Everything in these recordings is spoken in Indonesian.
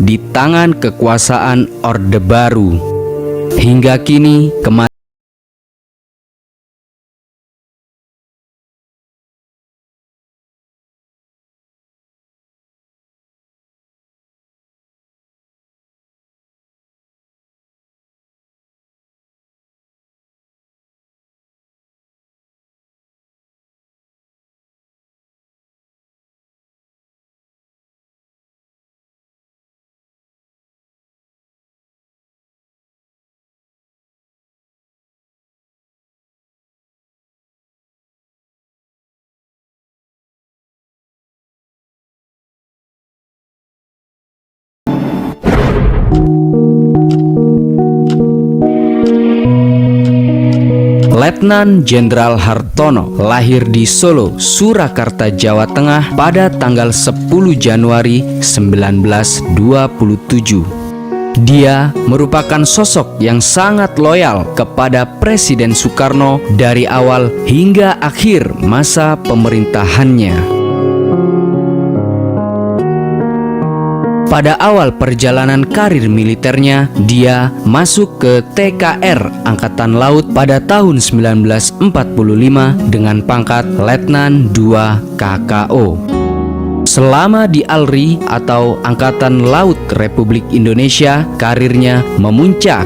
di tangan kekuasaan Orde Baru. Hingga kini Letnan Jenderal Hartono lahir di Solo, Surakarta, Jawa Tengah pada tanggal 10 Januari 1927. Dia merupakan sosok yang sangat loyal kepada Presiden Soekarno dari awal hingga akhir masa pemerintahannya. Pada awal perjalanan karir militernya, dia masuk ke TKR Angkatan Laut pada tahun 1945 dengan pangkat Letnan II KKO. Selama di ALRI atau Angkatan Laut Republik Indonesia, karirnya memuncak.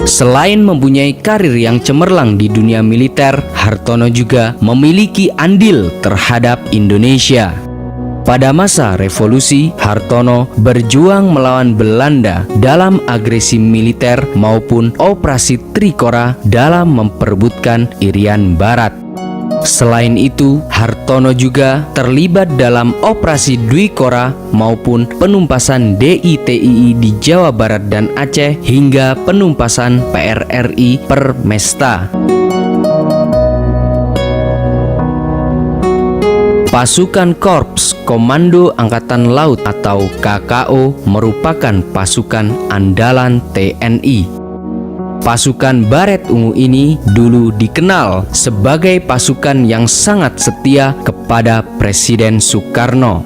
Selain mempunyai karir yang cemerlang di dunia militer, Hartono juga memiliki andil terhadap Indonesia. Pada masa revolusi, Hartono berjuang melawan Belanda dalam agresi militer maupun operasi Trikora dalam memperebutkan Irian Barat. Selain itu, Hartono juga terlibat dalam operasi Dwikora maupun penumpasan DITII di Jawa Barat dan Aceh hingga penumpasan PRRI Permesta. Pasukan Korps Komando Angkatan Laut atau KKO merupakan pasukan andalan TNI. Pasukan Baret Ungu ini dulu dikenal sebagai pasukan yang sangat setia kepada Presiden Soekarno.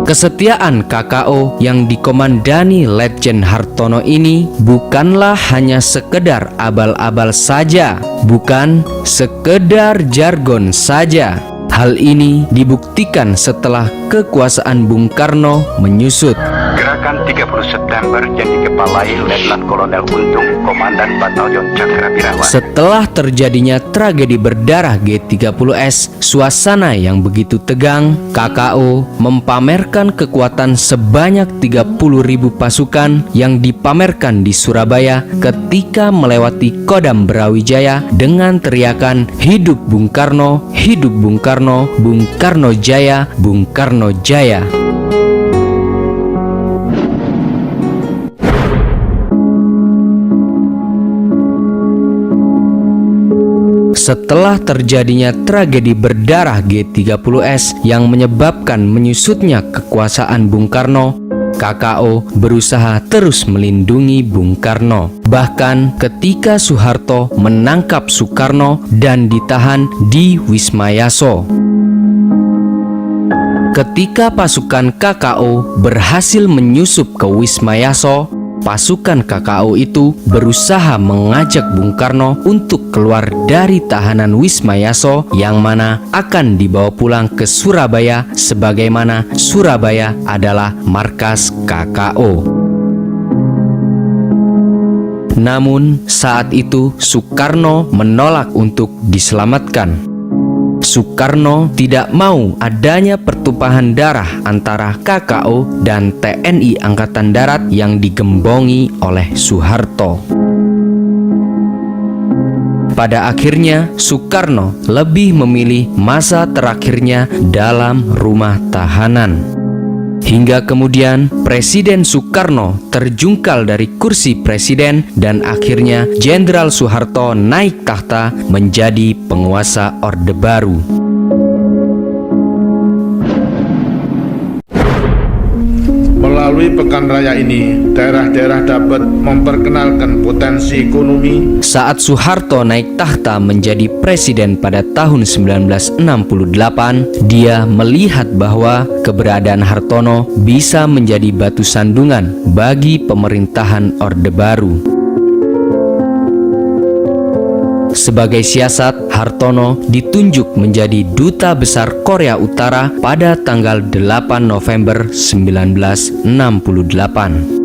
Kesetiaan KKO yang dikomandani Letjen Hartono ini bukanlah hanya sekedar abal-abal saja, bukan sekedar jargon saja. Hal ini dibuktikan setelah kekuasaan Bung Karno menyusut. Gerakan 30 September yang dikepalai Letnan Kolonel Untung, Komandan Batalion Cakrabirawa. Setelah terjadinya tragedi berdarah G30S, suasana yang begitu tegang, KKO mempamerkan kekuatan sebanyak 30.000 pasukan yang dipamerkan di Surabaya ketika melewati Kodam Brawijaya dengan teriakan "Hidup Bung Karno, hidup Bung Karno, Bung Karno Jaya, Bung Karno Jaya". Setelah terjadinya tragedi berdarah G30S yang menyebabkan menyusutnya kekuasaan Bung Karno, KKO berusaha terus melindungi Bung Karno. Bahkan ketika Soeharto menangkap Soekarno dan ditahan di Wisma Yaso. Ketika pasukan KKO berhasil menyusup ke Wisma Yaso, pasukan KKO itu berusaha mengajak Bung Karno untuk keluar dari tahanan Wisma Yaso yang mana akan dibawa pulang ke Surabaya, sebagaimana Surabaya adalah markas KKO. Namun saat itu Soekarno menolak untuk diselamatkan. Soekarno tidak mau adanya pertumpahan darah antara KKO dan TNI Angkatan Darat yang digembongi oleh Soeharto. Pada akhirnya, Soekarno lebih memilih masa terakhirnya dalam rumah tahanan. Hingga kemudian Presiden Soekarno terjungkal dari kursi presiden dan akhirnya Jenderal Soeharto naik tahta menjadi penguasa Orde Baru. Melalui Melalui pekan raya ini, daerah-daerah dapat memperkenalkan potensi ekonomi. Saat Soeharto naik tahta menjadi presiden pada tahun 1968, dia melihat bahwa keberadaan Hartono bisa menjadi batu sandungan bagi pemerintahan Orde Baru. Sebagai siasat, Hartono ditunjuk menjadi Duta Besar Korea Utara pada tanggal 8 November 1968.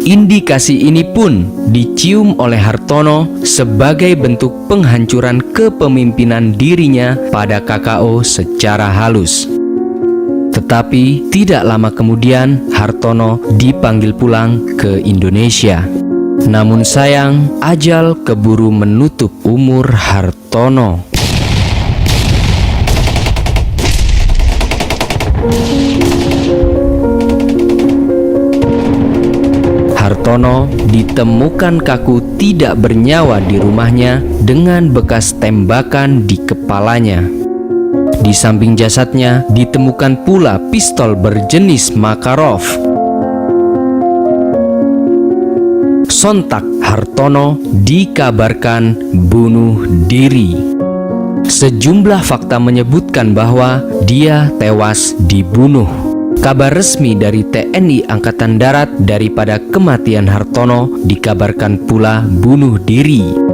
Indikasi ini pun dicium oleh Hartono sebagai bentuk penghancuran kepemimpinan dirinya pada KKO secara halus. Tetapi tidak lama kemudian Hartono dipanggil pulang ke Indonesia. Namun sayang, ajal keburu menutup umur Hartono. Hartono ditemukan kaku tidak bernyawa di rumahnya dengan bekas tembakan di kepalanya. Di samping jasadnya ditemukan pula pistol berjenis Makarov. Sontak Hartono dikabarkan bunuh diri. Sejumlah fakta menyebutkan bahwa dia tewas dibunuh. Kabar resmi dari TNI Angkatan Darat daripada kematian Hartono dikabarkan pula bunuh diri.